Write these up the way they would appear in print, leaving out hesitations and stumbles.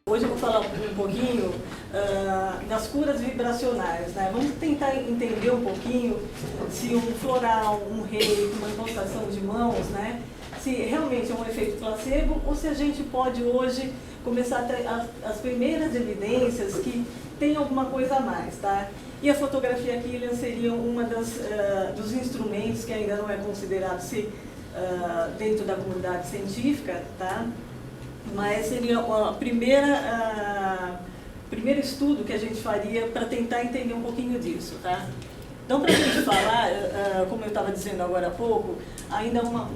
Hoje eu vou falar um pouquinho das curas vibracionais, né? Vamos tentar entender um pouquinho se um floral, um reiki, uma impostação de mãos, né? Se realmente é um efeito placebo ou se a gente pode hoje começar a ter as primeiras evidências que tem alguma coisa a mais, tá? E a fotografia Killian seria uma dos instrumentos que ainda não é considerado dentro da comunidade científica, tá? Mas seria o primeiro estudo que a gente faria para tentar entender um pouquinho disso, tá? Então, para a gente falar, como eu estava dizendo agora há pouco, ainda uma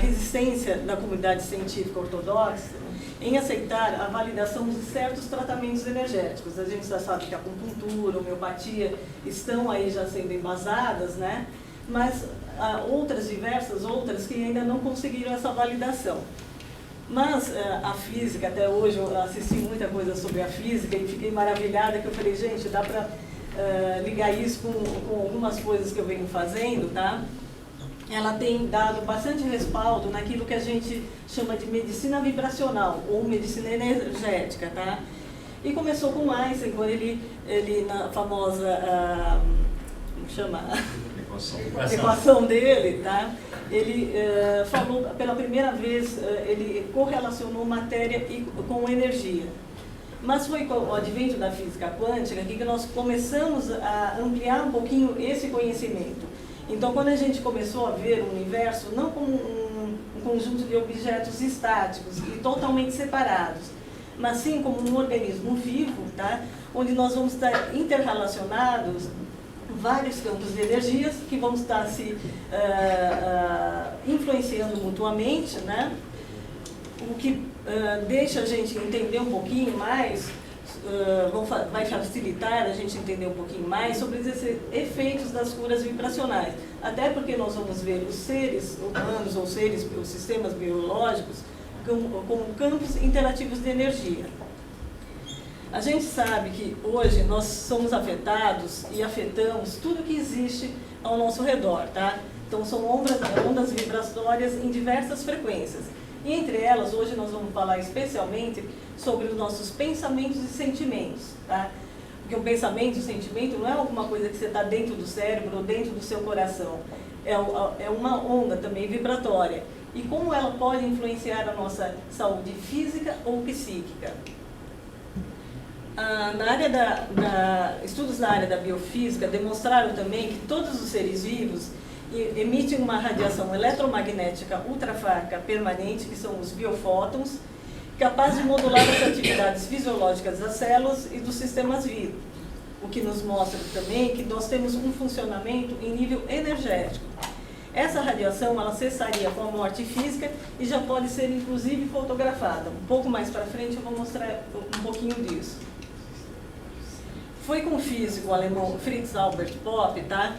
resistência da comunidade científica ortodoxa em aceitar a validação de certos tratamentos energéticos. A gente já sabe que a acupuntura, a homeopatia estão aí já sendo embasadas, né? Mas há diversas outras que ainda não conseguiram essa validação. Mas a física, até hoje eu assisti muita coisa sobre a física e fiquei maravilhada que eu falei, gente, dá para ligar isso com algumas coisas que eu venho fazendo, tá? Ela tem dado bastante respaldo naquilo que a gente chama de medicina vibracional ou medicina energética, tá? E começou com Einstein, quando ele na famosa, como chama? Equação dele, tá? Ele falou pela primeira vez, ele correlacionou matéria com energia. Mas foi com o advento da física quântica que nós começamos a ampliar um pouquinho esse conhecimento. Então, quando a gente começou a ver o universo não como um conjunto de objetos estáticos e totalmente separados, mas sim como um organismo vivo, tá? Onde nós vamos estar interrelacionados vários campos de energias que vão estar se influenciando mutuamente, né? O que deixa a gente entender um pouquinho mais, vai facilitar a gente entender um pouquinho mais sobre esses efeitos das curas vibracionais. Até porque nós vamos ver os seres humanos ou os sistemas biológicos como campos interativos de energia. A gente sabe que hoje nós somos afetados e afetamos tudo que existe ao nosso redor, tá? Então são ondas vibratórias em diversas frequências. E entre elas, hoje nós vamos falar especialmente sobre os nossos pensamentos e sentimentos, tá? Porque o pensamento e o sentimento não é alguma coisa que você está dentro do cérebro ou dentro do seu coração. É uma onda também vibratória. E como ela pode influenciar a nossa saúde física ou psíquica? Estudos na área da biofísica demonstraram também que todos os seres vivos emitem uma radiação eletromagnética ultrafraca permanente, que são os biofótons, capaz de modular as atividades fisiológicas das células e dos sistemas vivos, o que nos mostra também que nós temos um funcionamento em nível energético. Essa radiação ela cessaria com a morte física e já pode ser inclusive fotografada. Um pouco mais para frente eu vou mostrar um pouquinho disso. Foi com o físico alemão Fritz Albert Popp, tá?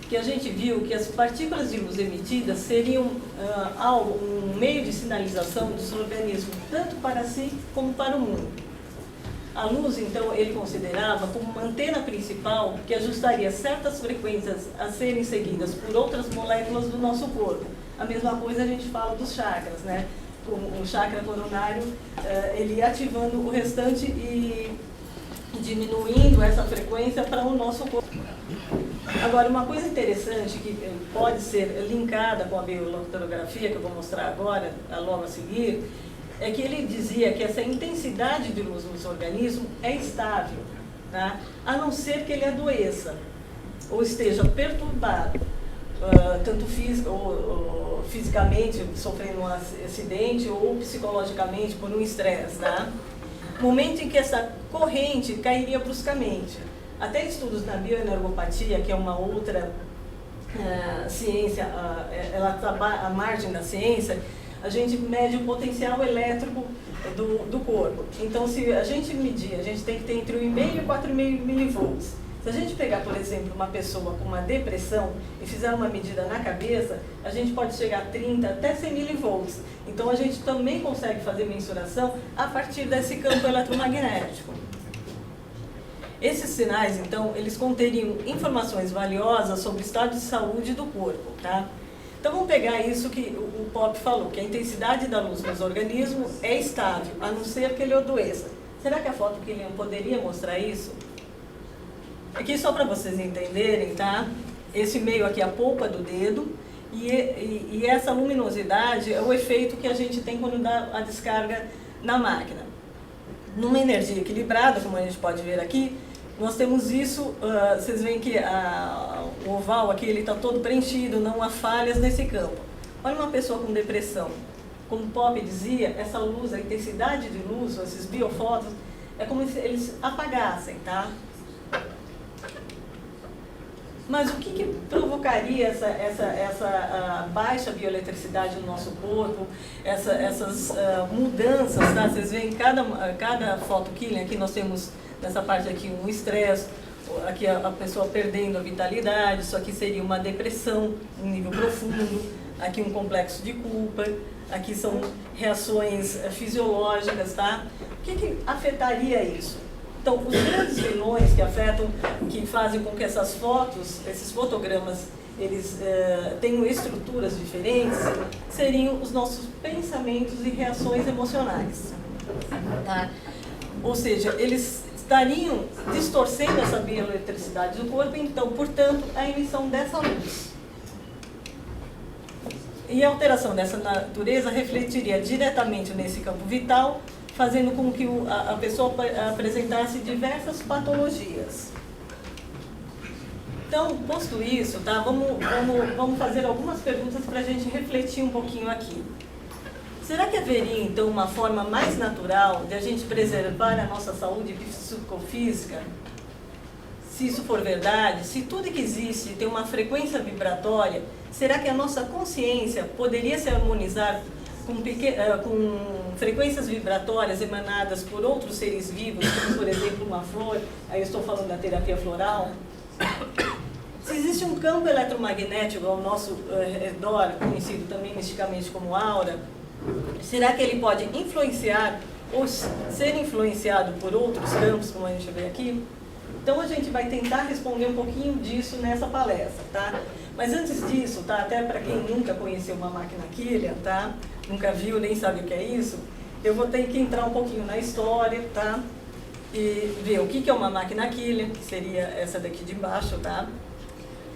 Que a gente viu que as partículas de luz emitidas seriam um meio de sinalização dos organismos, tanto para si como para o mundo. A luz, então, ele considerava como uma antena principal que ajustaria certas frequências a serem seguidas por outras moléculas do nosso corpo. A mesma coisa a gente fala dos chakras, né? O chakra coronário, ele ativando o restante e diminuindo essa frequência para o nosso corpo. Agora, uma coisa interessante que pode ser linkada com a bioelectrografia, que eu vou mostrar agora, logo a seguir, é que ele dizia que essa intensidade de luz no seu organismo é estável, tá? A não ser que ele adoeça ou esteja perturbado, tanto fisicamente, sofrendo um acidente, ou psicologicamente por um estresse, tá? Momento em que essa corrente cairia bruscamente. Até estudos na bioenergopatia, que é uma outra ciência, ela está à margem da ciência, a gente mede o potencial elétrico do corpo. Então, se a gente medir, a gente tem que ter entre 1,5 e 4,5 milivolts. Se a gente pegar, por exemplo, uma pessoa com uma depressão e fizer uma medida na cabeça, a gente pode chegar a 30 até 100 milivolts. Então, a gente também consegue fazer mensuração a partir desse campo eletromagnético. Esses sinais, então, eles conteriam informações valiosas sobre o estado de saúde do corpo, tá? Então, vamos pegar isso que o Popp falou, que a intensidade da luz nos organismos é estável, a não ser que ele adoeça. Será que a foto que ele poderia mostrar isso? Aqui, só para vocês entenderem, tá? Esse meio aqui é a polpa do dedo, e essa luminosidade é o efeito que a gente tem quando dá a descarga na máquina. Numa energia equilibrada, como a gente pode ver aqui, nós temos isso, vocês veem que o oval aqui está todo preenchido, não há falhas nesse campo. Olha uma pessoa com depressão. Como Popp dizia, essa luz, a intensidade de luz, esses biofótons, é como se eles apagassem, tá? Mas o que provocaria essa baixa bioeletricidade no nosso corpo, essas mudanças, tá? Vocês veem, cada photokilling, aqui nós temos, nessa parte aqui, um estresse, aqui a pessoa perdendo a vitalidade, isso aqui seria uma depressão em nível profundo, aqui um complexo de culpa, aqui são reações fisiológicas, tá? O que afetaria isso? Então, os grandes vilões que afetam, que fazem com que essas fotos, esses fotogramas, eles tenham estruturas diferentes, seriam os nossos pensamentos e reações emocionais. Tá? Ou seja, eles estariam distorcendo essa bioeletricidade do corpo, então, portanto, a emissão dessa luz. E a alteração dessa natureza refletiria diretamente nesse campo vital, fazendo com que a pessoa apresentasse diversas patologias. Então, posto isso, tá? Vamos fazer algumas perguntas para a gente refletir um pouquinho aqui. Será que haveria, então, uma forma mais natural de a gente preservar a nossa saúde psicofísica? Se isso for verdade, se tudo que existe tem uma frequência vibratória, será que a nossa consciência poderia se harmonizar com frequências vibratórias emanadas por outros seres vivos, como, por exemplo, uma flor? Aí eu estou falando da terapia floral. Se existe um campo eletromagnético ao nosso redor, conhecido também misticamente como aura, será que ele pode influenciar ou ser influenciado por outros campos, como a gente vê aqui? Então, a gente vai tentar responder um pouquinho disso nessa palestra, tá? Mas antes disso, tá? Até para quem nunca conheceu uma máquina Killian, tá? Nunca viu, nem sabe o que é isso, eu vou ter que entrar um pouquinho na história, tá? E ver o que é uma máquina Killian, que seria essa daqui de baixo, tá?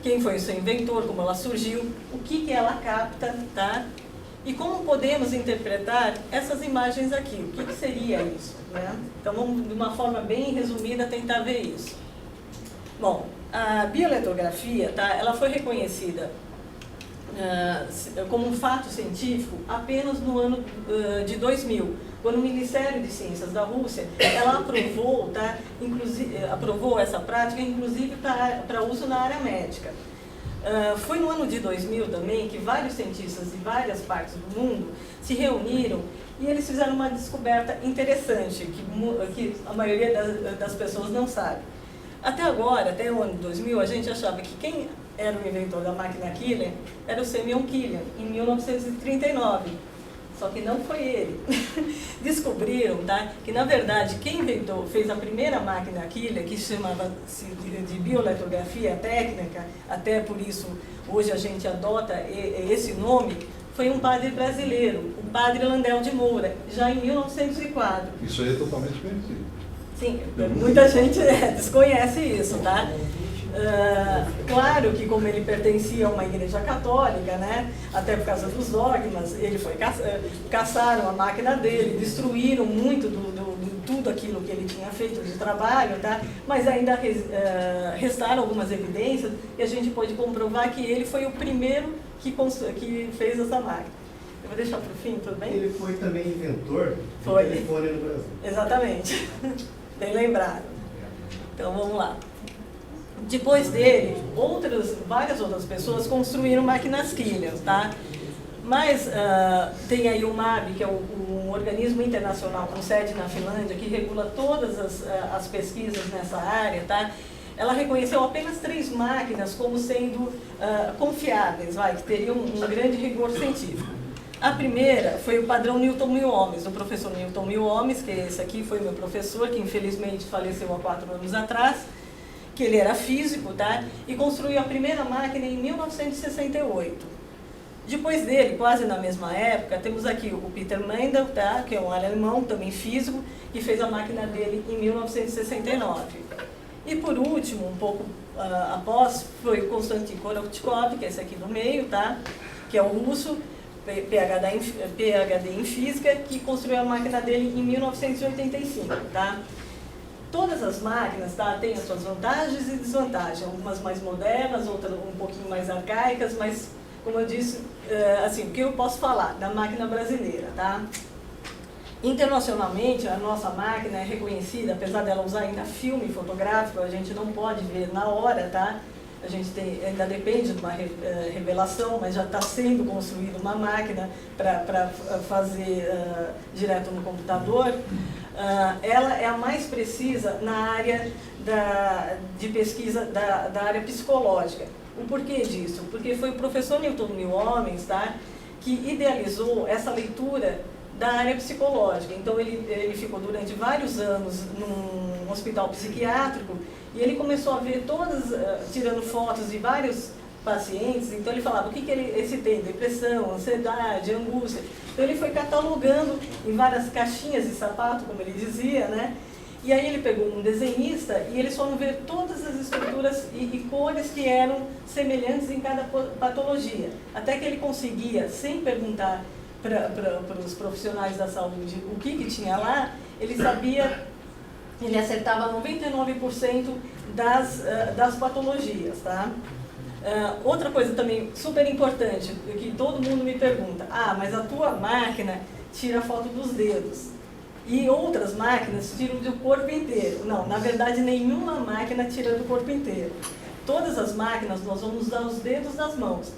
Quem foi o seu inventor, como ela surgiu, o que ela capta, tá? E como podemos interpretar essas imagens aqui, o que seria isso, né? Então, vamos, de uma forma bem resumida, tentar ver isso. Bom, a bioeletrografia, tá? Ela foi reconhecida como um fato científico apenas no ano de 2000, quando o Ministério de Ciências da Rússia, ela aprovou, tá? Aprovou essa prática, inclusive para uso na área médica. Foi no ano de 2000 também que vários cientistas de várias partes do mundo se reuniram e eles fizeram uma descoberta interessante, que a maioria das pessoas não sabe. Até agora, até o ano de 2000, a gente achava que quem era o inventor da máquina Killian era o Semyon Killian, em 1939. Só que não foi ele. Descobriram, tá, que na verdade quem inventou, fez a primeira máquina Killian, que chamava-se de bioeletrografia técnica, até por isso hoje a gente adota esse nome, foi um padre brasileiro, o padre Landel de Moura, já em 1904. Isso aí é totalmente conhecido. Sim, muita gente desconhece isso, tá? Claro que como ele pertencia a uma igreja católica, né, até por causa dos dogmas, ele foi caçaram a máquina dele, destruíram muito de tudo aquilo que ele tinha feito de trabalho, tá? Mas ainda restaram algumas evidências e a gente pode comprovar que ele foi o primeiro que fez essa máquina. Eu vou deixar para o fim, tudo bem? Ele foi também inventor do telefone no Brasil. Exatamente. Bem lembrado. Então vamos lá. Depois dele, várias outras pessoas construíram máquinas Killian, tá? Mas tem aí o MAB, que é um organismo internacional com sede na Finlândia, que regula todas as pesquisas nessa área, tá? Ela reconheceu apenas 3 máquinas como sendo confiáveis, que teriam um grande rigor científico. A primeira foi o padrão Newton Milhomes, do professor Newton Milhomes, que esse aqui foi meu professor, que infelizmente faleceu há 4 anos atrás, que ele era físico, tá? E construiu a primeira máquina em 1968. Depois dele, quase na mesma época, temos aqui o Peter Mendel, tá? Que é um alemão, também físico, que fez a máquina dele em 1969. E por último, um pouco após, foi o Konstantin Korotkov, que é esse aqui do meio, tá? Que é o russo, PhD em física, que construiu a máquina dele em 1985, tá? Todas as máquinas, tá, têm as suas vantagens e desvantagens, algumas mais modernas, outras um pouquinho mais arcaicas, mas, como eu disse, assim, o que eu posso falar da máquina brasileira, tá? Internacionalmente, a nossa máquina é reconhecida, apesar dela usar ainda filme fotográfico, a gente não pode ver na hora, tá? A gente ainda depende de uma revelação, mas já está sendo construída uma máquina para fazer direto no computador. Ela é a mais precisa na área de pesquisa da área psicológica. O porquê disso? Porque foi o professor Newton Milhomes, tá, que idealizou essa leitura da área psicológica. Então ele ficou durante vários anos num hospital psiquiátrico e ele começou a ver tirando fotos de vários pacientes. Então ele falava o que esse tem, depressão, ansiedade, angústia. Então ele foi catalogando em várias caixinhas de sapato, como ele dizia, né? E aí ele pegou um desenhista e eles foram ver todas as estruturas e cores que eram semelhantes em cada patologia. Até que ele conseguia, sem perguntar para os profissionais da saúde o que tinha lá, ele sabia, ele acertava 99% das patologias, tá? Outra coisa também super importante, que todo mundo me pergunta, mas a tua máquina tira foto dos dedos. E outras máquinas tiram do corpo inteiro. Não, na verdade nenhuma máquina tira do corpo inteiro. Todas as máquinas nós vamos usar os dedos das mãos,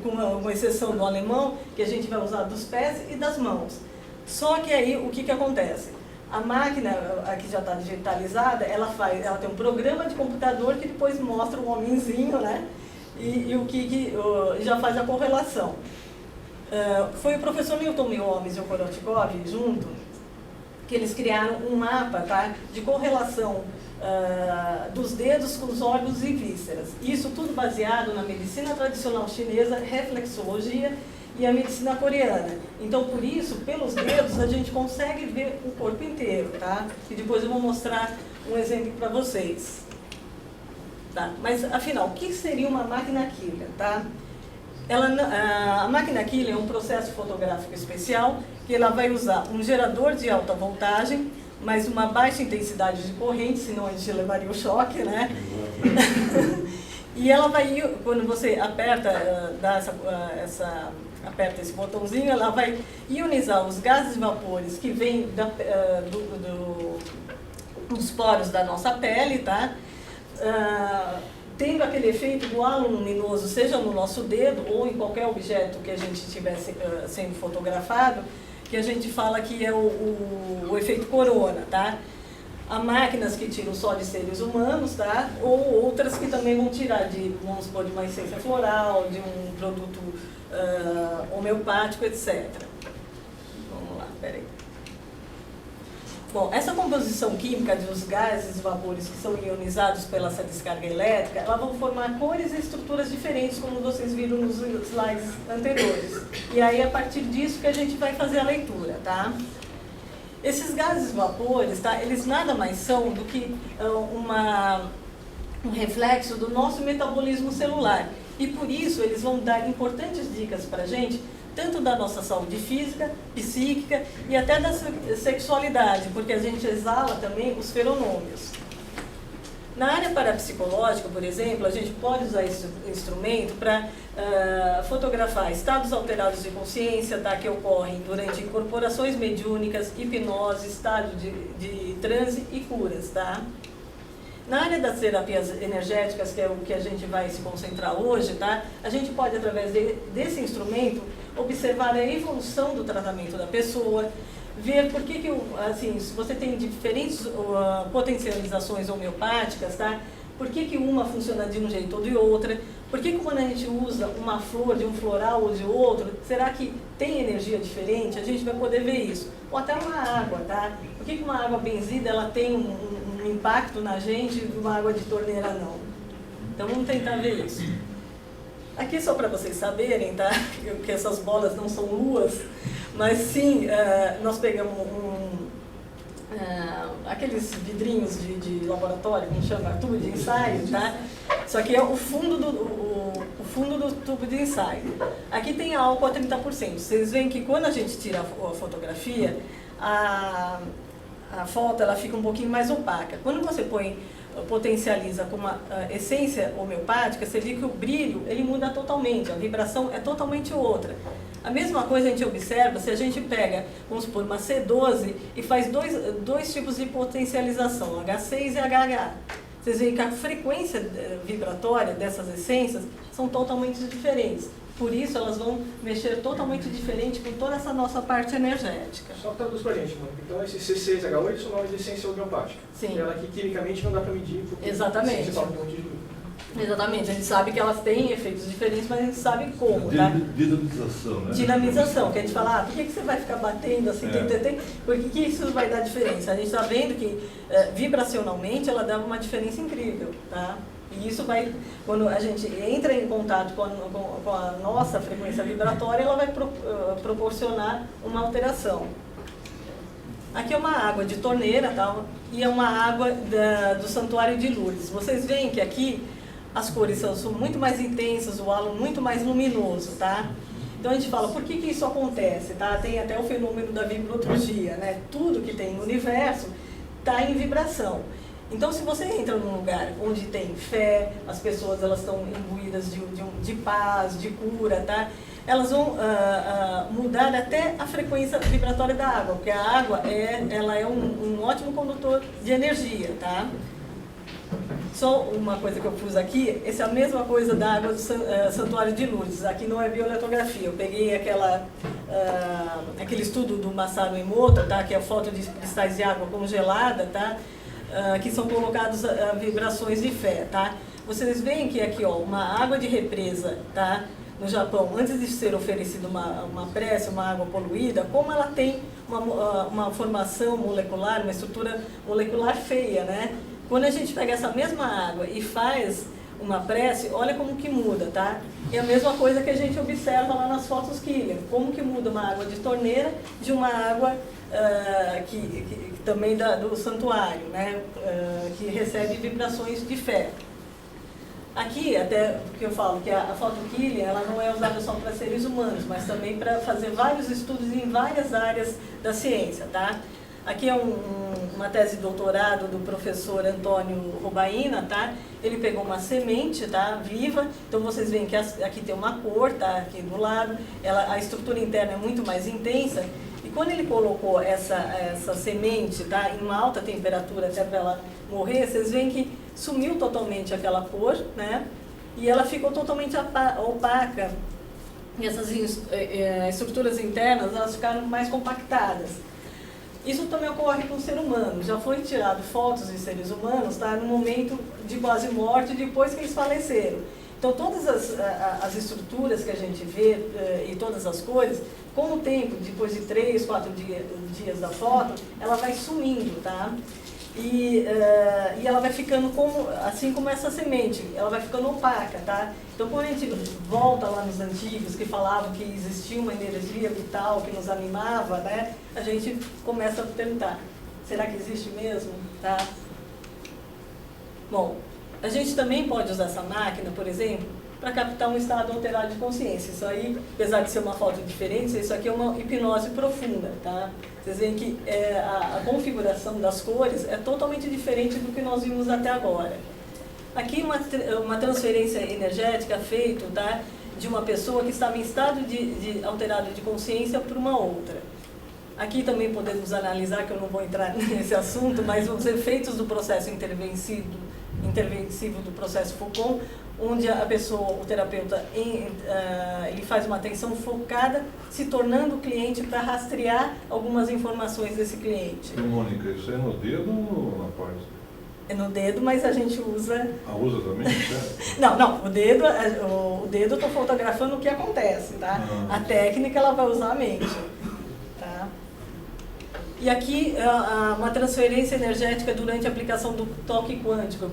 com exceção do alemão, que a gente vai usar dos pés e das mãos. Só que aí o que acontece? A máquina, aqui já está digitalizada, ela tem um programa de computador que depois mostra o homenzinho, né? E o que já faz a correlação. Foi o professor Newton Milhomes e o Korotkov junto, que eles criaram um mapa, tá, de correlação dos dedos com os órgãos e vísceras. Isso tudo baseado na medicina tradicional chinesa, reflexologia e a medicina coreana. Então, por isso, pelos dedos, a gente consegue ver o corpo inteiro, tá? E depois eu vou mostrar um exemplo para vocês. Tá? Mas, afinal, o que seria uma máquina Killer, tá? A máquina Killer é um processo fotográfico especial que ela vai usar um gerador de alta voltagem, mas uma baixa intensidade de corrente, senão a gente levaria o choque, né? E ela vai, quando você aperta, aperta esse botãozinho, ela vai ionizar os gases e vapores que vêm dos poros da nossa pele, tá? Tendo aquele efeito do halo luminoso, seja no nosso dedo ou em qualquer objeto que a gente estivesse sendo fotografado, que a gente fala que é o efeito corona, tá? Há máquinas que tiram só de seres humanos, tá? Ou outras que também vão tirar vamos supor, de uma essência floral, de um produto homeopático, etc. Vamos lá, peraí. Bom, essa composição química dos gases e vapores que são ionizados pela essa descarga elétrica, elas vão formar cores e estruturas diferentes, como vocês viram nos slides anteriores. E aí, a partir disso que a gente vai fazer a leitura, tá? Esses gases e vapores, tá? Eles nada mais são do que um reflexo do nosso metabolismo celular. E por isso eles vão dar importantes dicas para a gente, tanto da nossa saúde física, psíquica e até da sexualidade, porque a gente exala também os feronômios. Na área parapsicológica, por exemplo, a gente pode usar esse instrumento para fotografar estados alterados de consciência, tá, que ocorrem durante incorporações mediúnicas, hipnose, estado de transe e curas. Tá? Na área das terapias energéticas, que é o que a gente vai se concentrar hoje, tá? A gente pode, através desse instrumento, observar a evolução do tratamento da pessoa, ver por que assim, se você tem diferentes potencializações homeopáticas, tá? Por que que uma funciona de um jeito ou de outra? Por que que quando a gente usa uma flor de um floral ou de outro, será que tem energia diferente? A gente vai poder ver isso. Ou até uma água, tá? Por que que uma água benzida ela tem um impacto na gente e uma água de torneira não? Então vamos tentar ver isso. Aqui só para vocês saberem, tá? Que essas bolas não são luas, mas sim, nós pegamos aqueles vidrinhos de laboratório, como chama, tubo de ensaio, tá? Só que é o fundo do tubo de ensaio. Aqui tem álcool a 30%. Vocês veem que quando a gente tira a fotografia, a foto ela fica um pouquinho mais opaca. Quando você potencializa com uma essência homeopática, você vê que o brilho ele muda totalmente, a vibração é totalmente outra. A mesma coisa a gente observa se a gente pega, vamos supor, uma C12 e faz dois tipos de potencialização, H6 e HH. Vocês veem que a frequência vibratória dessas essências são totalmente diferentes. Por isso, elas vão mexer totalmente diferente com toda essa nossa parte energética. Só traduz pra gente, mano. Então, esse C6H8 são nomes de essência homeopática. Sim. Ela aqui, quimicamente, não dá pra medir. Exatamente. Exatamente. A gente sabe que elas têm efeitos diferentes, mas a gente sabe como, tá? Dinamização, né? Dinamização, que a gente fala, por que você vai ficar batendo assim, por que isso vai dar diferença? A gente está vendo que, vibracionalmente, ela dá uma diferença incrível, tá? E isso vai, quando a gente entra em contato com a nossa frequência vibratória, ela vai proporcionar uma alteração. Aqui é uma água de torneira, tá? E é uma água do Santuário de Lourdes. Vocês veem que aqui as cores são muito mais intensas, o halo muito mais luminoso, tá? Então a gente fala, por que isso acontece, tá? Tem até o fenômeno da vibrologia, né? Tudo que tem no universo está em vibração. Então, se você entra num lugar onde tem fé, as pessoas elas estão imbuídas de paz, de cura, tá? Elas vão mudar até a frequência vibratória da água, porque a água ela é um ótimo condutor de energia, tá? Só uma coisa que eu pus aqui, essa é a mesma coisa da água do Santuário de Lourdes. Aqui não é bioletografia, eu peguei aquele estudo do Masaru Emoto, tá? Que é a foto de cristais de água congelada, tá? Que são colocados vibrações de fé, tá? Vocês veem que aqui, ó, uma água de represa, tá? No Japão, antes de ser oferecida uma prece, uma água poluída, como ela tem uma formação molecular, uma estrutura molecular feia, né? Quando a gente pega essa mesma água e faz uma prece, olha como que muda, tá? E a mesma coisa que a gente observa lá nas fotos Killer, como que muda uma água de torneira de uma água que também do santuário, né? Que recebe vibrações de fé. Aqui, até porque eu falo que a fotoquília, ela não é usada só para seres humanos, mas também para fazer vários estudos em várias áreas da ciência, tá? Aqui é uma tese de doutorado do professor Antônio Rubaina, tá? Ele pegou uma semente, tá? Viva, então vocês veem que aqui tem uma cor, tá? Aqui do lado, a estrutura interna é muito mais intensa, e quando ele colocou essa semente, tá? Em uma alta temperatura até para ela morrer, vocês veem que sumiu totalmente aquela cor, né? E ela ficou totalmente opaca. E essas estruturas internas, elas ficaram mais compactadas. Isso também ocorre com o ser humano. Já foi tirado fotos de seres humanos, tá? No momento de quase morte, depois que eles faleceram. Então, todas as estruturas que a gente vê e todas as cores, com o tempo, depois de 3, 4 dias da foto, ela vai sumindo, tá? E ela vai ficando assim como essa semente, ela vai ficando opaca, tá? Então, quando a gente volta lá nos antigos, que falavam que existia uma energia vital que nos animava, né? A gente começa a perguntar, será que existe mesmo, tá? Bom, a gente também pode usar essa máquina, por exemplo, para captar um estado alterado de consciência. Isso aí, apesar de ser uma foto diferente, isso aqui é uma hipnose profunda, tá? Vocês veem que a configuração das cores é totalmente diferente do que nós vimos até agora. Aqui uma transferência energética feita, tá? De uma pessoa que estava em estado alterado de consciência para uma outra. Aqui também podemos analisar, que eu não vou entrar nesse assunto, mas os efeitos do processo intervencivo do processo Foucault, onde a pessoa, o terapeuta, ele faz uma atenção focada, se tornando o cliente para rastrear algumas informações desse cliente. E, Mônica, isso é no dedo ou na parte? É no dedo, mas a gente usa... Usa também? Certo? Não, o dedo eu estou fotografando o que acontece, tá? A técnica ela vai usar a mente, tá? E aqui uma transferência energética durante a aplicação do toque quântico,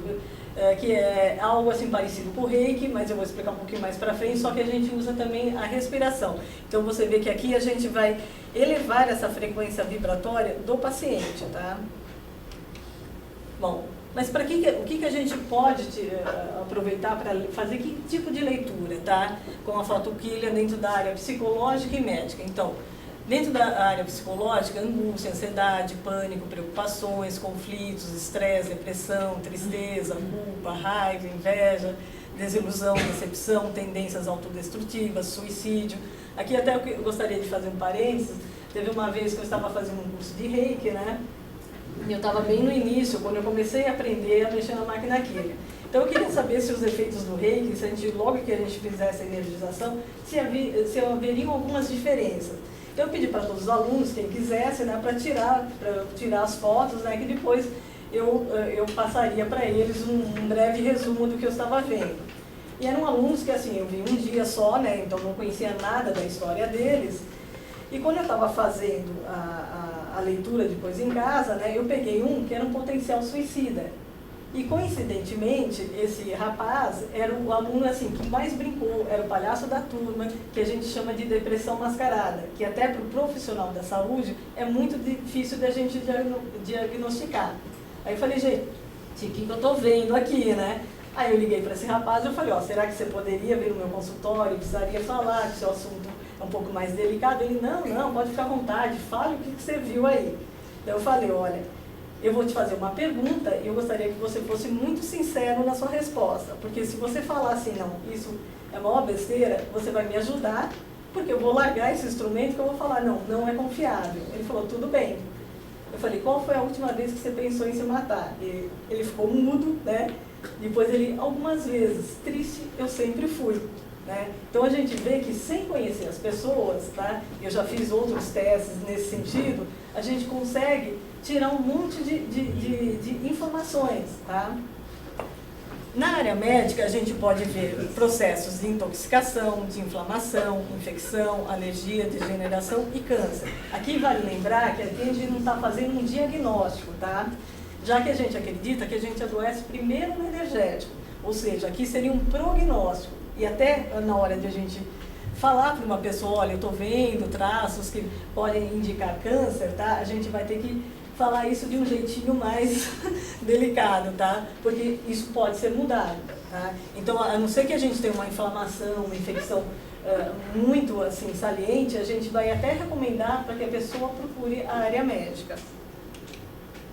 que é algo assim parecido com o Reiki, mas eu vou explicar um pouquinho mais para frente, só que a gente usa também a respiração. Então você vê que aqui a gente vai elevar essa frequência vibratória do paciente, tá? Bom, mas para o que a gente pode aproveitar para fazer que tipo de leitura, tá? Com a fotoquília dentro da área psicológica e médica. Então, dentro da área psicológica, angústia, ansiedade, pânico, preocupações, conflitos, estresse, depressão, tristeza, culpa, raiva, inveja, desilusão, decepção, tendências autodestrutivas, suicídio. Aqui até eu gostaria de fazer um parênteses. Teve uma vez que eu estava fazendo um curso de Reiki, né? E eu estava bem no início, quando eu comecei a aprender a mexer na máquina química. Então eu queria saber se os efeitos do Reiki, se a gente, logo que a gente fizesse a energização, se haveriam algumas diferenças. Então eu pedi para todos os alunos, quem quisesse, né, para tirar as fotos, né, que depois eu passaria para eles um breve resumo do que eu estava vendo. E eram alunos que assim, eu vi um dia só, né, então não conhecia nada da história deles. E quando eu estava fazendo a leitura depois em casa, né, eu peguei um que era um potencial suicida. E coincidentemente, esse rapaz era o aluno assim, que mais brincou, era o palhaço da turma, que a gente chama de depressão mascarada, que até para o profissional da saúde é muito difícil de a gente diagnosticar. Aí eu falei, gente, o que eu estou vendo aqui, né? Aí eu liguei para esse rapaz e eu falei, ó, será que você poderia vir no meu consultório, precisaria falar que seu assunto é um pouco mais delicado? Ele, não, pode ficar à vontade, fale o que você viu aí. Então eu falei, olha, eu vou te fazer uma pergunta e eu gostaria que você fosse muito sincero na sua resposta, porque se você falar assim, não, isso é uma besteira, você vai me ajudar, porque eu vou largar esse instrumento que eu vou falar, não é confiável. Ele falou, tudo bem. Eu falei, qual foi a última vez que você pensou em se matar? E ele ficou mudo, né? Depois ele, algumas vezes, triste, eu sempre fui. Né? Então a gente vê que sem conhecer as pessoas, tá? Eu já fiz outros testes nesse sentido, a gente consegue tirar um monte de informações. Tá? Na área médica a gente pode ver processos de intoxicação, de inflamação, infecção, alergia, degeneração e câncer. Aqui vale lembrar que aqui a gente não está fazendo um diagnóstico, tá? Já que a gente acredita que a gente adoece primeiro no energético, ou seja, aqui seria um prognóstico. E até na hora de a gente falar para uma pessoa, olha, eu estou vendo traços que podem indicar câncer, tá? A gente vai ter que falar isso de um jeitinho mais delicado, tá? Porque isso pode ser mudado, tá? Então, a não ser que a gente tenha uma inflamação, uma infecção muito assim saliente, a gente vai até recomendar para que a pessoa procure a área médica.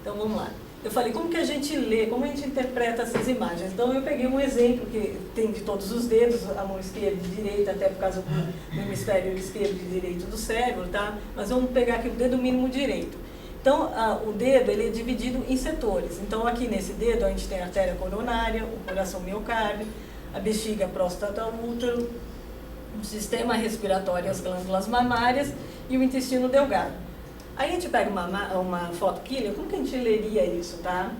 Então, vamos lá. Eu falei, como que a gente lê, como a gente interpreta essas imagens? Então, eu peguei um exemplo que tem de todos os dedos, a mão esquerda e direita, até por causa do hemisfério esquerdo e direito do cérebro, tá? Mas vamos pegar aqui o dedo mínimo direito. Então, o dedo, ele é dividido em setores. Então, aqui nesse dedo, a gente tem a artéria coronária, o coração miocárdio, a bexiga, a próstata, o útero, o sistema respiratório, as glândulas mamárias e o intestino delgado. Aí a gente pega uma fotoquília, como que a gente leria isso, tá?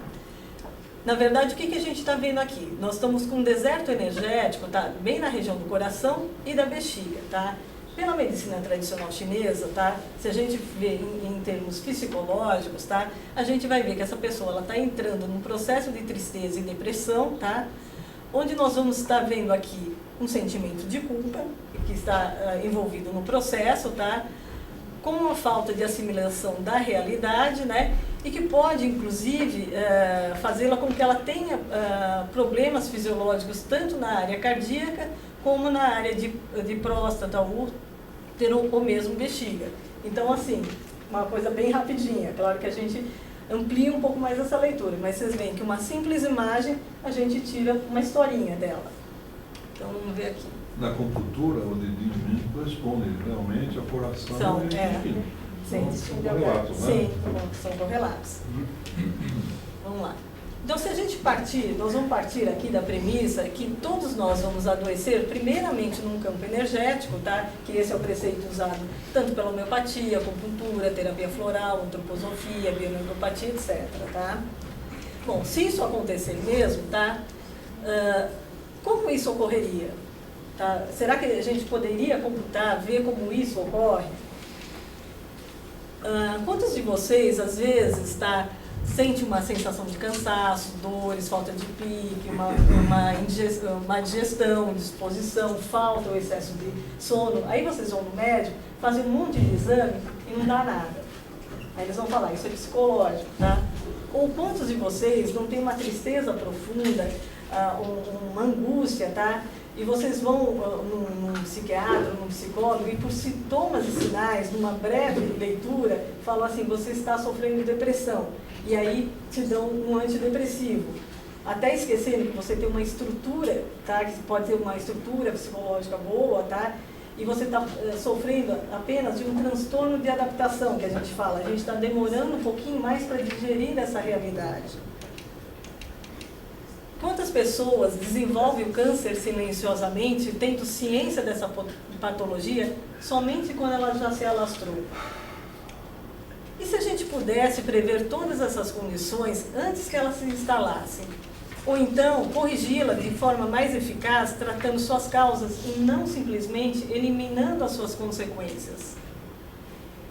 Na verdade, o que a gente está vendo aqui? Nós estamos com um deserto energético, tá? Bem na região do coração e da bexiga, tá? Pela medicina tradicional chinesa, tá? Se a gente vê em termos psicológicos, tá? A gente vai ver que essa pessoa está entrando num processo de tristeza e depressão, tá? Onde nós vamos estar vendo aqui um sentimento de culpa, que está envolvido no processo, tá? Com uma falta de assimilação da realidade, né? E que pode, inclusive, fazê-la com que ela tenha problemas fisiológicos tanto na área cardíaca como na área de próstata, útero ou mesmo bexiga. Então, assim, uma coisa bem rapidinha. Claro que a gente amplia um pouco mais essa leitura, mas vocês veem que uma simples imagem, a gente tira uma historinha dela. Então, vamos ver aqui. Na acupuntura, o dedinho mesmo corresponde realmente ao coração e intestino. São correlatos, né? Sim, são correlatos. Vamos lá. Então, se a gente partir, nós vamos partir aqui da premissa que todos nós vamos adoecer, primeiramente num campo energético, tá? Que esse é o preceito usado tanto pela homeopatia, acupuntura, terapia floral, antroposofia, bioneuropatia, etc., tá? Bom, se isso acontecer mesmo, tá? Como isso ocorreria? Tá? Será que a gente poderia computar, ver como isso ocorre? Quantos de vocês, às vezes, sente uma sensação de cansaço, dores, falta de pique, uma digestão, disposição, falta ou excesso de sono? Aí vocês vão no médico, fazem um monte de exame e não dá nada. Aí eles vão falar, isso é psicológico, tá? Ou quantos de vocês não têm uma tristeza profunda, uma angústia, tá? E vocês vão num psiquiatra, num psicólogo, e por sintomas e sinais, numa breve leitura, falam assim, você está sofrendo de depressão. E aí te dão um antidepressivo. Até esquecendo que você tem uma estrutura, tá? Que pode ter uma estrutura psicológica boa, tá? E você está sofrendo apenas de um transtorno de adaptação, que a gente fala. A gente está demorando um pouquinho mais para digerir essa realidade. Quantas pessoas desenvolvem o câncer silenciosamente, tendo ciência dessa patologia, somente quando ela já se alastrou? E se a gente pudesse prever todas essas condições antes que elas se instalassem? Ou então, corrigi-la de forma mais eficaz, tratando suas causas e não simplesmente eliminando as suas consequências?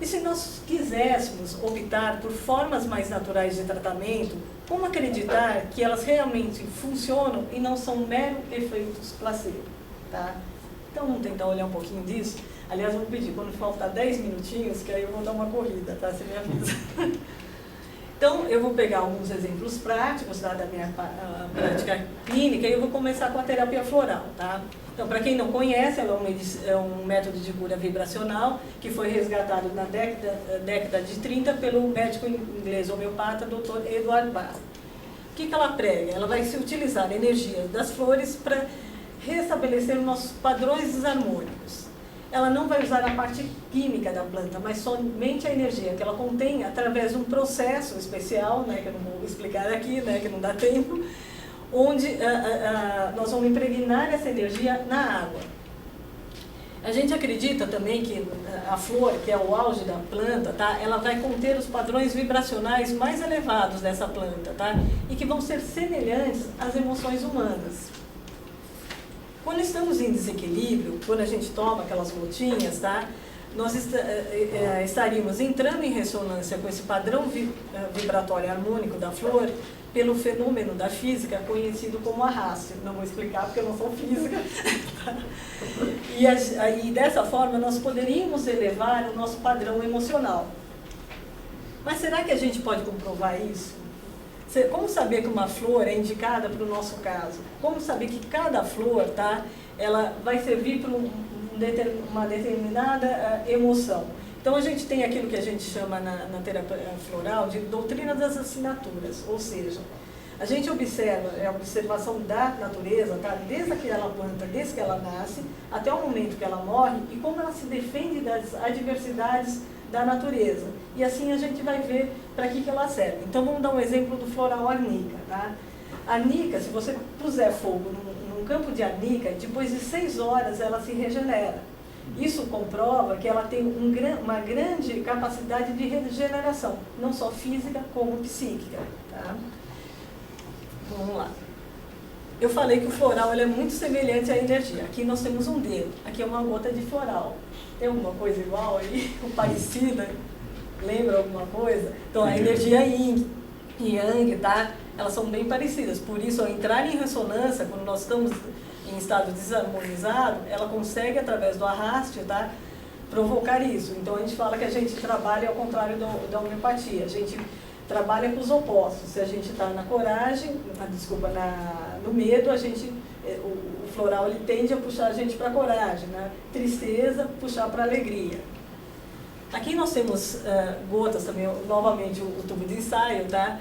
E se nós quiséssemos optar por formas mais naturais de tratamento, como acreditar que elas realmente funcionam e não são mero efeitos placebo? Tá? Então, vamos tentar olhar um pouquinho disso. Aliás, eu vou pedir, quando faltar 10 minutinhos, que aí eu vou dar uma corrida, tá? Você me avisa. Então, eu vou pegar alguns exemplos práticos, tá, da minha prática clínica e eu vou começar com a terapia floral, tá? Então, para quem não conhece, ela é um método de cura vibracional que foi resgatado na década de 30 pelo médico inglês homeopata Dr. Edward Bach. O que ela prega? Ela vai se utilizar a energia das flores para restabelecer nossos padrões desarmônicos. Ela não vai usar a parte química da planta, mas somente a energia que ela contém através de um processo especial, né, que eu não vou explicar aqui, né, que não dá tempo, onde nós vamos impregnar essa energia na água. A gente acredita também que a flor, que é o auge da planta, tá, ela vai conter os padrões vibracionais mais elevados dessa planta, tá, e que vão ser semelhantes às emoções humanas. Quando estamos em desequilíbrio, quando a gente toma aquelas gotinhas, tá, nós estaríamos entrando em ressonância com esse padrão vibratório harmônico da flor pelo fenômeno da física conhecido como arraste. Não vou explicar porque eu não sou física. E dessa forma nós poderíamos elevar o nosso padrão emocional. Mas será que a gente pode comprovar isso? Como saber que uma flor é indicada para o nosso caso? Como saber que cada flor, tá, ela vai servir para uma determinada emoção? Então, a gente tem aquilo que a gente chama na terapia floral de doutrina das assinaturas, ou seja, a gente observa, é a observação da natureza, tá, desde aquela planta, desde que ela nasce, até o momento que ela morre, e como ela se defende das adversidades da natureza. E assim a gente vai ver para que ela serve. Então, vamos dar um exemplo do floral arnica. Tá? A arnica, se você puser fogo num campo de arnica, depois de 6 horas ela se regenera. Isso comprova que ela tem uma grande capacidade de regeneração, não só física como psíquica. Tá? Vamos lá. Eu falei que o floral ele é muito semelhante à energia. Aqui nós temos um dedo, aqui é uma gota de floral. Tem alguma coisa igual aí, parecida? Lembra alguma coisa? Então, a energia yin e yang, tá? Elas são bem parecidas. Por isso, ao entrar em ressonância, quando nós estamos em estado desarmonizado, ela consegue, através do arraste, tá, provocar isso. Então, a gente fala que a gente trabalha ao contrário da homeopatia. A gente trabalha com os opostos. Se a gente está na coragem, no medo, o floral ele tende a puxar a gente para a coragem, né? Tristeza, puxar para a alegria. Aqui nós temos gotas também, novamente o tubo de ensaio, tá?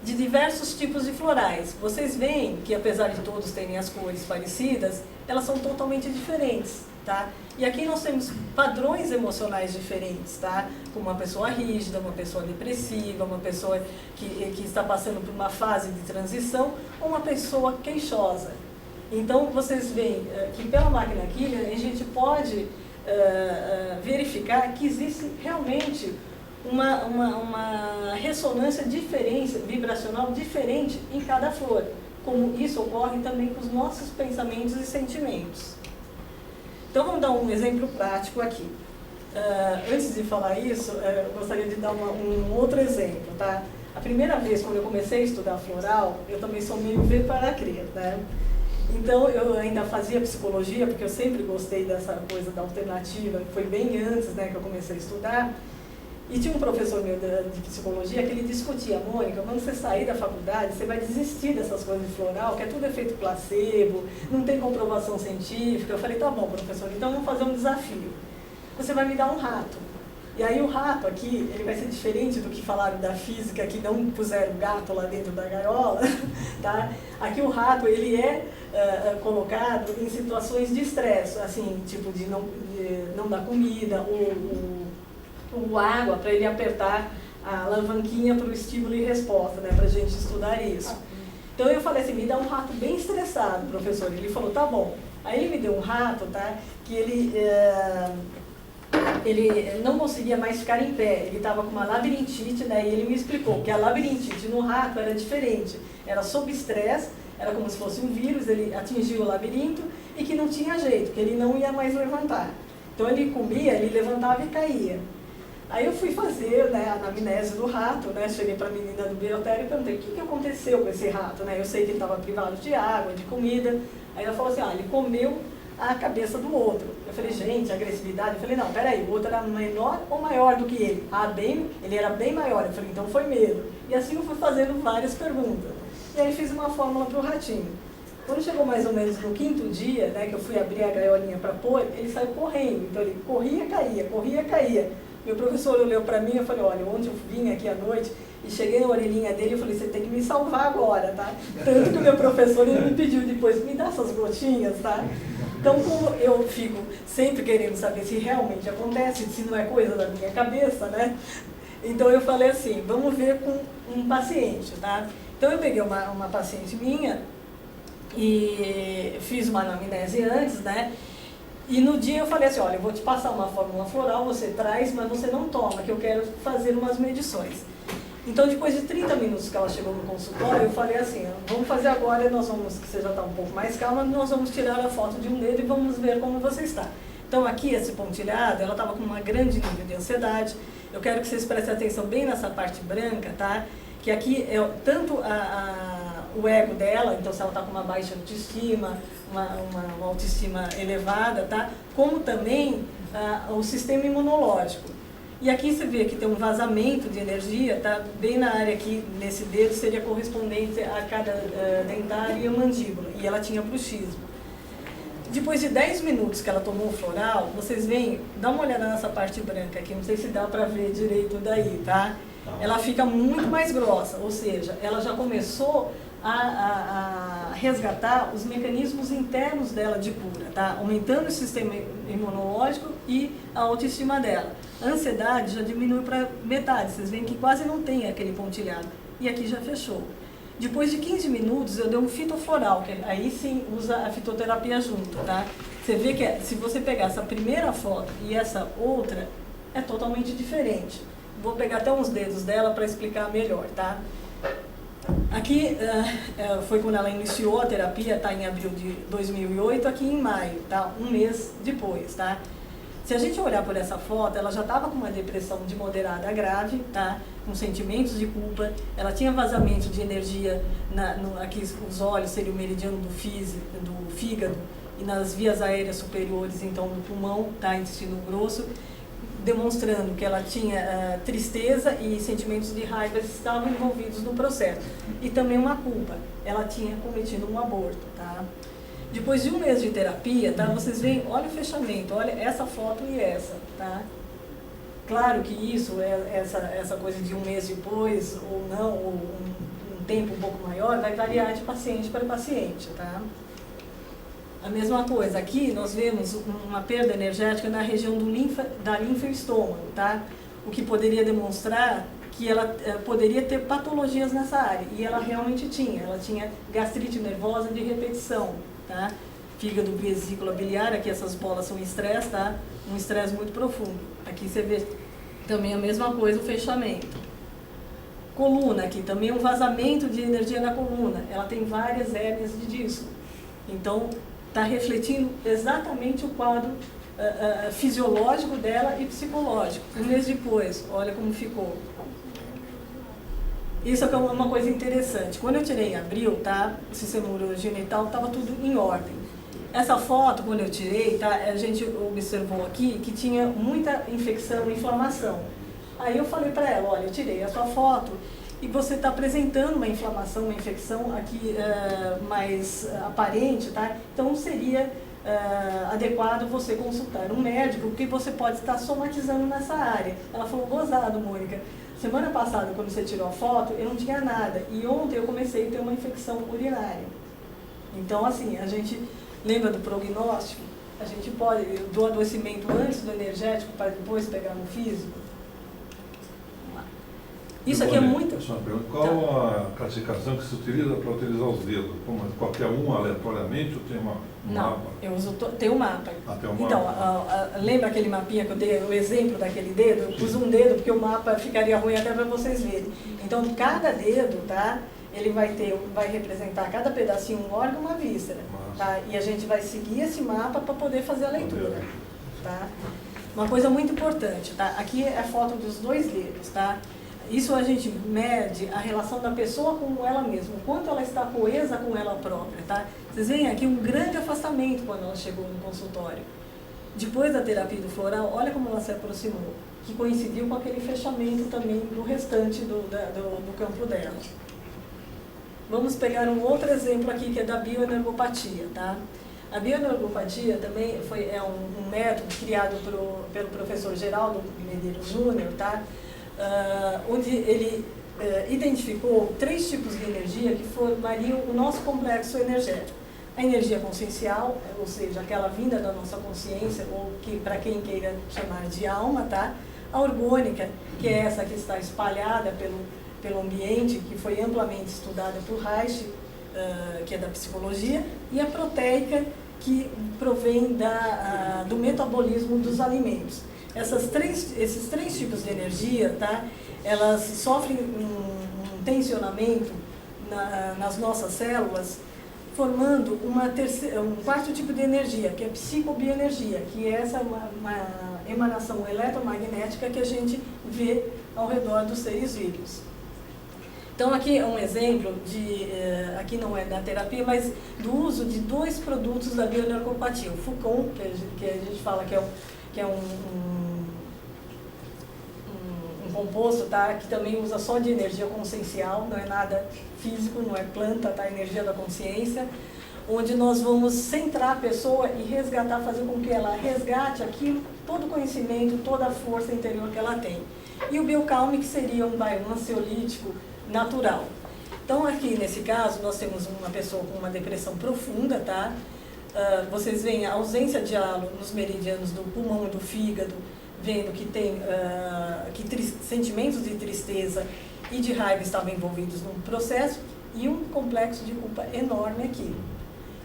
De diversos tipos de florais. Vocês veem que, apesar de todos terem as cores parecidas, elas são totalmente diferentes, tá? E aqui nós temos padrões emocionais diferentes, tá? Como uma pessoa rígida, uma pessoa depressiva, uma pessoa que está passando por uma fase de transição, ou uma pessoa queixosa. Então, vocês veem que pela máquina química a gente pode verificar que existe realmente uma ressonância diferente, vibracional diferente em cada flor, como isso ocorre também com os nossos pensamentos e sentimentos. Então vamos dar um exemplo prático aqui. Antes de falar isso, eu gostaria de dar um outro exemplo, tá? A primeira vez, quando eu comecei a estudar floral, eu também sou meio ver para crer, né? Então, eu ainda fazia psicologia, porque eu sempre gostei dessa coisa da alternativa, foi bem antes, né, que eu comecei a estudar. E tinha um professor meu de psicologia que ele discutia: Mônica, quando você sair da faculdade, você vai desistir dessas coisas de floral, que é tudo efeito placebo, não tem comprovação científica. Eu falei: tá bom, professor, então vamos fazer um desafio. Você vai me dar um rato. E aí o rato aqui, ele vai ser diferente do que falaram da física, que não puseram gato lá dentro da gaiola, tá? Aqui o rato, ele é colocado em situações de estresse, assim, tipo de não dar comida, ou água, para ele apertar a alavanquinha para o estímulo e resposta, né, para a gente estudar isso. Então eu falei assim: me dá um rato bem estressado, professor. Ele falou: tá bom. Aí ele me deu um rato, tá, que ele não conseguia mais ficar em pé, ele estava com uma labirintite, né, e ele me explicou que a labirintite no rato era diferente, era sob estresse, era como se fosse um vírus, ele atingiu o labirinto e que não tinha jeito, que ele não ia mais levantar. Então ele comia, ele levantava e caía. Aí eu fui fazer, né, a anamnese do rato, né, cheguei para a menina do biotério e perguntei: o que aconteceu com esse rato, né? Eu sei que ele estava privado de água, de comida. Aí ela falou assim: ele comeu a cabeça do outro. Eu falei: gente, agressividade? Eu falei: não, peraí, o outro era menor ou maior do que ele? Ele era bem maior. Eu falei: então foi medo. E assim eu fui fazendo várias perguntas. E aí fiz uma fórmula para o ratinho. Quando chegou mais ou menos no 5º dia, né, que eu fui abrir a gaiolinha para pôr, ele saiu correndo. Então ele corria, caía. Meu professor olhou para mim e eu falei: olha, ontem eu vim aqui à noite e cheguei na orelhinha dele e falei: você tem que me salvar agora, tá? Tanto que o meu professor ele me pediu depois: me dá essas gotinhas, tá? Então, como eu fico sempre querendo saber se realmente acontece, se não é coisa da minha cabeça, né? Então eu falei assim: vamos ver com um paciente, tá? Então eu peguei uma paciente minha e fiz uma anamnese antes, né? E no dia eu falei assim: olha, eu vou te passar uma fórmula floral, você traz, mas você não toma, que eu quero fazer umas medições. Então, depois de 30 minutos que ela chegou no consultório, eu falei assim: vamos fazer agora, que você já está um pouco mais calma, nós vamos tirar a foto de um dedo e vamos ver como você está. Então, aqui, esse pontilhado, ela estava com uma grande nível de ansiedade. Eu quero que vocês prestem atenção bem nessa parte branca, tá? Que aqui é tanto o ego dela, então se ela está com uma baixa autoestima, uma autoestima elevada, tá? Como também o sistema imunológico. E aqui você vê que tem um vazamento de energia, tá? Bem na área aqui, nesse dedo, seria correspondente a cada dentária e a mandíbula. E ela tinha bruxismo. Depois de 10 minutos que ela tomou o floral, vocês veem, dá uma olhada nessa parte branca aqui, não sei se dá para ver direito daí, tá? Ela fica muito mais grossa, ou seja, ela já começou a resgatar os mecanismos internos dela de cura, tá? Aumentando o sistema imunológico e a autoestima dela. A ansiedade já diminui para metade, vocês veem que quase não tem aquele pontilhado. E aqui já fechou. Depois de 15 minutos eu dei um fitofloral, que aí sim usa a fitoterapia junto, tá? Você vê que se você pegar essa primeira foto e essa outra, é totalmente diferente. Vou pegar até uns dedos dela para explicar melhor, tá? Aqui foi quando ela iniciou a terapia, tá, em abril de 2008, aqui em maio, tá? Um mês depois, tá? Se a gente olhar por essa foto, ela já estava com uma depressão de moderada a grave, tá? Com sentimentos de culpa, ela tinha vazamento de energia, aqui os olhos seria o meridiano do fígado, e nas vias aéreas superiores, então no pulmão, tá? Intestino grosso, demonstrando que ela tinha tristeza e sentimentos de raiva estavam envolvidos no processo. E também uma culpa, ela tinha cometido um aborto, tá? Depois de um mês de terapia, tá? Vocês veem, olha o fechamento, olha essa foto e essa, tá? Claro que isso, essa coisa de um mês depois, ou não, ou um tempo um pouco maior, vai variar de paciente para paciente, tá? A mesma coisa, aqui nós vemos uma perda energética na região da linfa e estômago, tá? O que poderia demonstrar que ela poderia ter patologias nessa área, e ela realmente tinha. Ela tinha gastrite nervosa de repetição, tá? Fígado, vesícula biliar, aqui essas bolas são estresse, tá? Um estresse muito profundo. Aqui você vê Também a mesma coisa o fechamento. Coluna aqui, também um vazamento de energia na coluna. Ela tem várias hérnias de disco. Então, está refletindo exatamente o quadro fisiológico dela e psicológico. Um mês depois, olha como ficou. Isso é uma coisa interessante. Quando eu tirei em abril, tá, o sistema urogenital estava tudo em ordem. Essa foto, quando eu tirei, tá, a gente observou aqui que tinha muita infecção e inflamação. Aí eu falei para ela, olha, eu tirei a sua foto e você está apresentando uma inflamação, uma infecção aqui mais aparente, tá? Então seria adequado você consultar um médico, porque você pode estar somatizando nessa área. Ela falou, gozado, Mônica. Semana passada, quando você tirou a foto, eu não tinha nada. E ontem eu comecei a ter uma infecção urinária. Então, assim, a gente lembra do prognóstico? A gente pode, do adoecimento antes do energético para depois pegar no físico? Isso aqui é muito... Qual a classificação que se utiliza para utilizar os dedos? Como qualquer um aleatoriamente ou tem um mapa? Eu uso tem um mapa. Tem um mapa. Então, lembra aquele mapinha que eu dei, o exemplo daquele dedo? Eu pus um dedo porque o mapa ficaria ruim até para vocês verem. Então, cada dedo, tá? Ele vai representar cada pedacinho um órgão, uma víscera. Tá? E a gente vai seguir esse mapa para poder fazer a leitura. Tá? Uma coisa muito importante, tá? Aqui é a foto dos 2 dedos, tá? Isso a gente mede a relação da pessoa com ela mesma, o quanto ela está coesa com ela própria, tá? Vocês veem aqui um grande afastamento quando ela chegou no consultório. Depois da terapia do floral, olha como ela se aproximou, que coincidiu com aquele fechamento também do restante do campo dela. Vamos pegar um outro exemplo aqui, que é da bioenergopatia, tá? A bioenergopatia também é um método criado pelo professor Geraldo Medeiros Júnior, tá? Onde ele identificou 3 tipos de energia que formariam o nosso complexo energético. A energia consciencial, ou seja, aquela vinda da nossa consciência, ou que para quem queira chamar de alma, tá? A orgônica, que é essa que está espalhada pelo ambiente, que foi amplamente estudada por Reich, que é da psicologia, e a proteica, que provém do metabolismo dos alimentos. Esses 3 tipos de energia, tá? Elas sofrem um tensionamento nas nossas células, formando um 4º tipo de energia, que é a psicobioenergia, que é uma emanação eletromagnética que a gente vê ao redor dos seres vivos. Então, aqui é um exemplo aqui não é da terapia, mas do uso de 2 produtos da bioenergopatia. O Fucon, que a gente fala que é um composto, tá? Que também usa só de energia consciencial, não é nada físico, não é planta, tá? Energia da consciência, onde nós vamos centrar a pessoa e resgatar, fazer com que ela resgate aquilo, todo o conhecimento, toda a força interior que ela tem. E o Biocalme, que seria um ansiolítico natural. Então, aqui nesse caso, nós temos uma pessoa com uma depressão profunda, tá? Vocês veem a ausência de halo nos meridianos do pulmão e do fígado, vendo que tem sentimentos de tristeza e de raiva estavam envolvidos num processo e um complexo de culpa enorme aqui.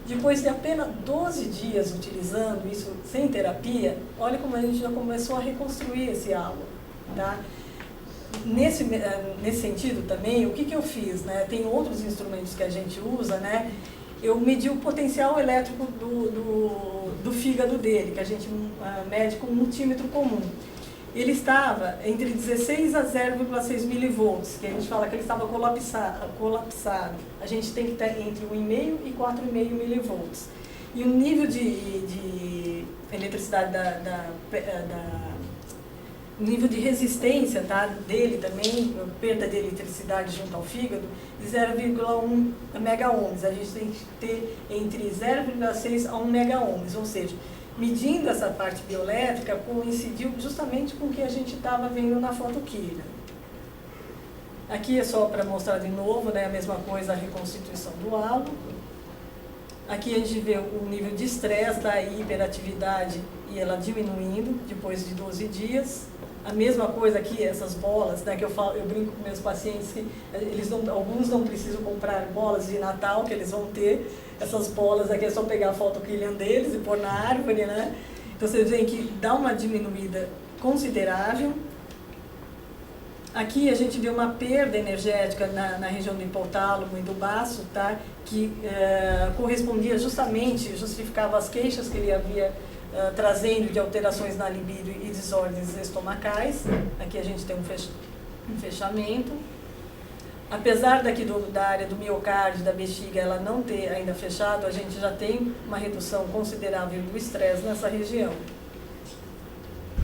Depois de apenas 12 dias utilizando isso sem terapia, olha como a gente já começou a reconstruir esse halo, tá? Nesse sentido também, o que eu fiz, né? Tem outros instrumentos que a gente usa, né? Eu medi o potencial elétrico do fígado dele, que a gente mede com um multímetro comum. Ele estava entre 16 a 0,6 milivolts, que a gente fala que ele estava colapsado. A gente tem que estar entre 1,5 e 4,5 milivolts. E o nível de eletricidade o nível de resistência, tá, dele também, perda de eletricidade junto ao fígado, de 0,1 megaohms. A gente tem que ter entre 0,6 a 1 megaohms, ou seja, medindo essa parte bioelétrica, coincidiu justamente com o que a gente estava vendo na foto Kira. Aqui é só para mostrar de novo, né, a mesma coisa, a reconstituição do halo. Aqui a gente vê o nível de estresse, da hiperatividade, e ela diminuindo depois de 12 dias. A mesma coisa aqui, essas bolas, né, que eu brinco com meus pacientes que alguns não precisam comprar bolas de Natal, que eles vão ter. Essas bolas aqui é só pegar a photokillian deles e pôr na árvore, né? Então vocês veem que dá uma diminuída considerável. Aqui a gente viu uma perda energética na região do hipotálamo e do baço, tá? Que correspondia justamente, justificava as queixas que ele havia trazendo de alterações na libido e desordens estomacais. Aqui a gente tem um fechamento. Apesar daqui da área do miocárdio, da bexiga, ela não ter ainda fechado, a gente já tem uma redução considerável do estresse nessa região.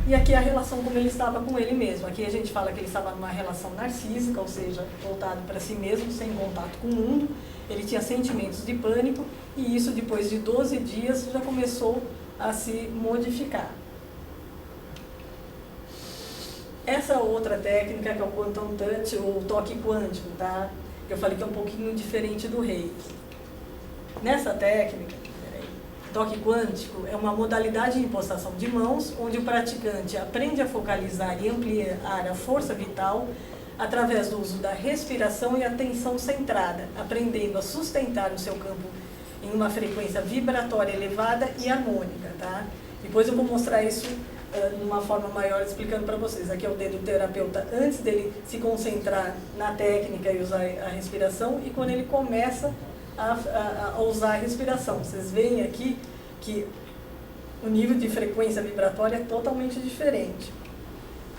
E aqui a relação como ele estava com ele mesmo. Aqui a gente fala que ele estava numa relação narcísica, ou seja, voltado para si mesmo, sem contato com o mundo. Ele tinha sentimentos de pânico e isso depois de 12 dias já começou a se modificar. Essa outra técnica que é o Quantum Touch, ou toque quântico, tá? Eu falei que é um pouquinho diferente do Reiki. Nessa técnica, toque quântico é uma modalidade de impostação de mãos, onde o praticante aprende a focalizar e ampliar a força vital através do uso da respiração e atenção centrada, aprendendo a sustentar o seu campo em uma frequência vibratória elevada e harmônica, tá? Depois eu vou mostrar isso de uma forma maior, explicando para vocês. Aqui é o dedo do terapeuta antes dele se concentrar na técnica e usar a respiração, e quando ele começa a usar a respiração. Vocês veem aqui que o nível de frequência vibratória é totalmente diferente.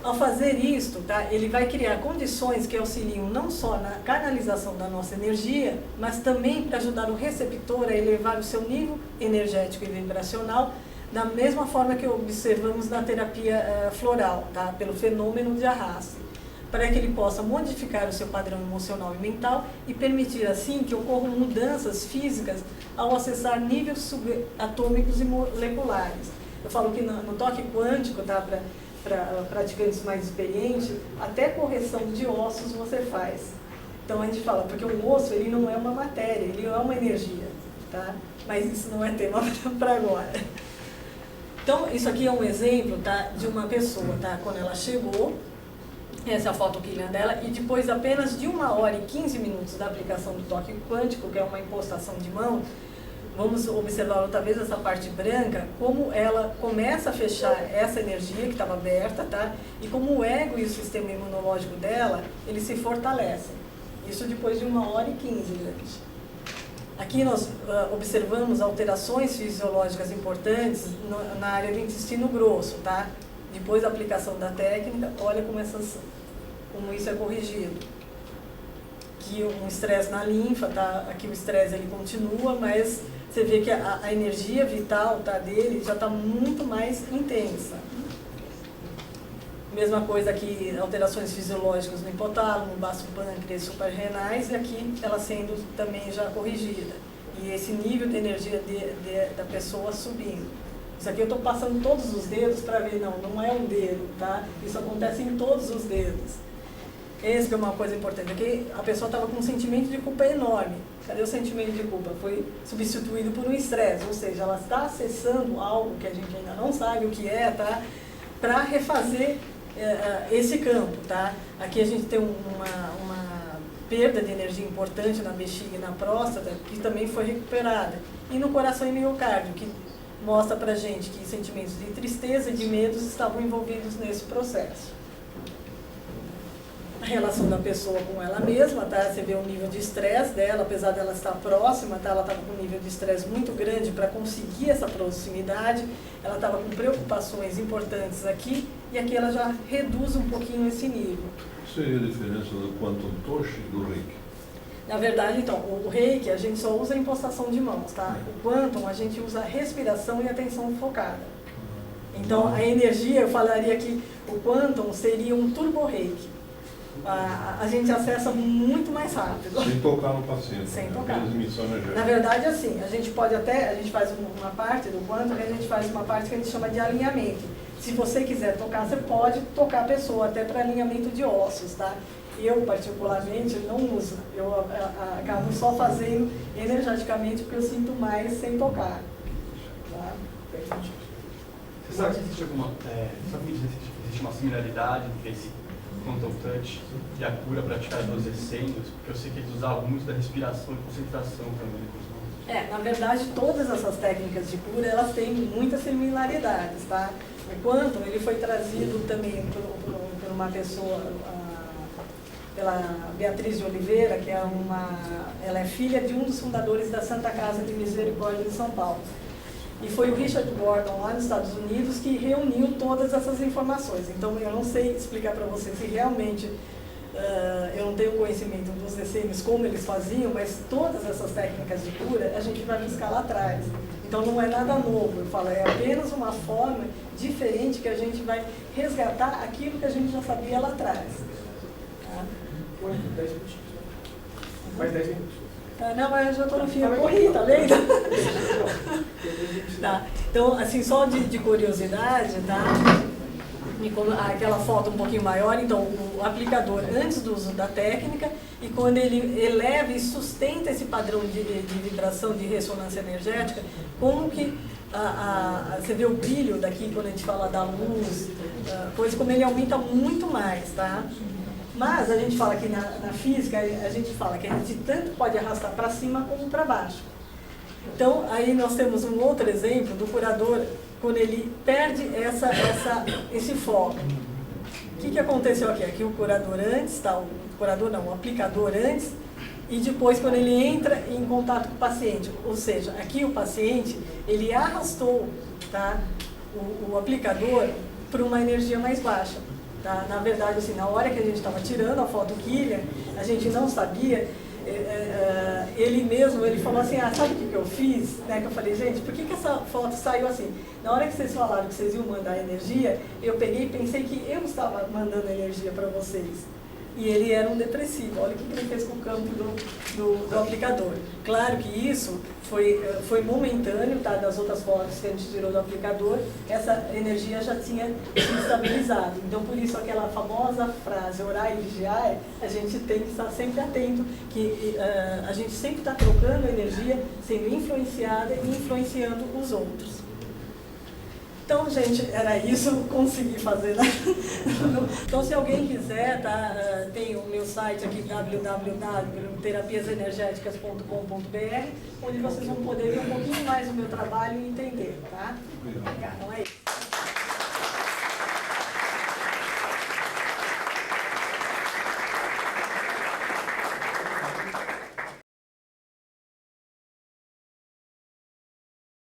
Ao fazer isto, tá, ele vai criar condições que auxiliam não só na canalização da nossa energia, mas também para ajudar o receptor a elevar o seu nível energético e vibracional, da mesma forma que observamos na terapia floral, tá, pelo fenômeno de arraste, para que ele possa modificar o seu padrão emocional e mental e permitir assim que ocorram mudanças físicas ao acessar níveis subatômicos e moleculares. Eu falo que no toque quântico, tá, para praticantes mais experientes, até correção de ossos você faz. Então a gente fala, porque o osso ele não é uma matéria, ele é uma energia, tá? Mas isso não é tema para agora. Então isso aqui é um exemplo, tá, de uma pessoa, tá, quando ela chegou. Essa é a fotoquilha dela, e depois apenas de 1 hora e 15 minutos da aplicação do toque quântico, que é uma impostação de mão, vamos observar outra vez essa parte branca, como ela começa a fechar essa energia que estava aberta, tá? E como o ego e o sistema imunológico dela, eles se fortalecem. Isso depois de 1 hora e 15, gente. Aqui nós observamos alterações fisiológicas importantes na área do intestino grosso, tá? Depois da aplicação da técnica, olha como isso é corrigido. Aqui um estresse na linfa, tá? Aqui o estresse ele continua, mas você vê que a energia vital, tá, dele já está muito mais intensa. Mesma coisa aqui, alterações fisiológicas no hipotálamo, baço pâncreas, suprarrenais, e aqui ela sendo também já corrigida. E esse nível de energia da pessoa subindo. Isso aqui eu estou passando todos os dedos para ver, não é um dedo, tá? Isso acontece em todos os dedos. Essa é uma coisa importante, aqui a pessoa estava com um sentimento de culpa enorme. Cadê o sentimento de culpa? Foi substituído por um estresse, ou seja, ela está acessando algo que a gente ainda não sabe o que é, tá? Para refazer esse campo, tá? Aqui a gente tem uma perda de energia importante na bexiga e na próstata, que também foi recuperada. E no coração e miocárdio, que mostra pra gente que sentimentos de tristeza e de medos estavam envolvidos nesse processo. A relação da pessoa com ela mesma, tá? Você vê o nível de estresse dela, apesar dela estar próxima, tá? Ela estava com um nível de estresse muito grande para conseguir essa proximidade, ela estava com preocupações importantes aqui, e aqui ela já reduz um pouquinho esse nível. Seria a diferença do Quantum Touch e do Reiki? Na verdade, então, o Reiki a gente só usa a impostação de mãos, tá? O Quantum a gente usa respiração e atenção focada. Então, a energia, eu falaria que o Quantum seria um turbo Reiki. A gente acessa muito mais rápido. Sem tocar no paciente. Sem né? tocar. Transmissão energética. Na verdade, assim, a gente pode até, a gente faz uma parte do Quantum e a gente faz uma parte que a gente chama de alinhamento. Se você quiser tocar, você pode tocar a pessoa, até para alinhamento de ossos, tá? Eu, particularmente, não uso. Eu acabo só fazendo energeticamente porque eu sinto mais sem tocar. Tá? Você sabe se existe existe uma similaridade entre esse Quantum Touch e a cura praticada pelos essênios? Porque eu sei que eles usavam muito da respiração e concentração também com os mãos. Na verdade, todas essas técnicas de cura, elas têm muitas similaridades, tá? O Quantum, ele foi trazido também por uma pessoa pela Beatriz de Oliveira, que ela é filha de um dos fundadores da Santa Casa de Misericórdia de São Paulo. E foi o Richard Gordon, lá nos Estados Unidos, que reuniu todas essas informações. Então, eu não sei explicar para vocês se realmente, eu não tenho conhecimento dos essênios, como eles faziam, mas todas essas técnicas de cura, a gente vai buscar lá atrás. Então, não é nada novo, eu falo, é apenas uma forma diferente que a gente vai resgatar aquilo que a gente já sabia lá atrás. Tá? 10 minutos. Mais 10 minutos. Não, mas eu já estou no fim, eu corri, tá vendo? Tá. Então, assim, só de curiosidade, tá? Aquela foto um pouquinho maior, então, o aplicador antes do uso da técnica, e quando ele eleva e sustenta esse padrão de vibração, de ressonância energética, como que você vê o brilho daqui, quando a gente fala da luz, coisa como ele aumenta muito mais, tá? Mas a gente fala que na física, a gente fala que a gente tanto pode arrastar para cima como para baixo. Então, aí nós temos um outro exemplo do curador, quando ele perde esse foco. O que aconteceu aqui? Aqui o curador antes, tá? O curador não, o aplicador antes, e depois quando ele entra em contato com o paciente. Ou seja, aqui o paciente, ele arrastou, tá? o aplicador para uma energia mais baixa. Tá? Na verdade, assim, na hora que a gente estava tirando a foto do Killian, a gente não sabia, ele mesmo, ele falou assim, sabe o que eu fiz? Né? Que eu falei, gente, por que essa foto saiu assim? Na hora que vocês falaram que vocês iam mandar energia, eu peguei e pensei que eu estava mandando energia para vocês. E ele era um depressivo. Olha o que ele fez com o campo do aplicador. Claro que isso foi momentâneo, tá? Das outras fotos que a gente tirou do aplicador, essa energia já tinha se estabilizado. Então, por isso, aquela famosa frase, orar e vigiar, a gente tem que estar sempre atento, que a gente sempre está trocando energia, sendo influenciada e influenciando os outros. Então, gente, era isso, eu consegui fazer, né? Então, se alguém quiser, tá, tem o meu site aqui, www.terapiasenergéticas.com.br, onde vocês vão poder ver um pouquinho mais do meu trabalho e entender, tá? Então, é isso.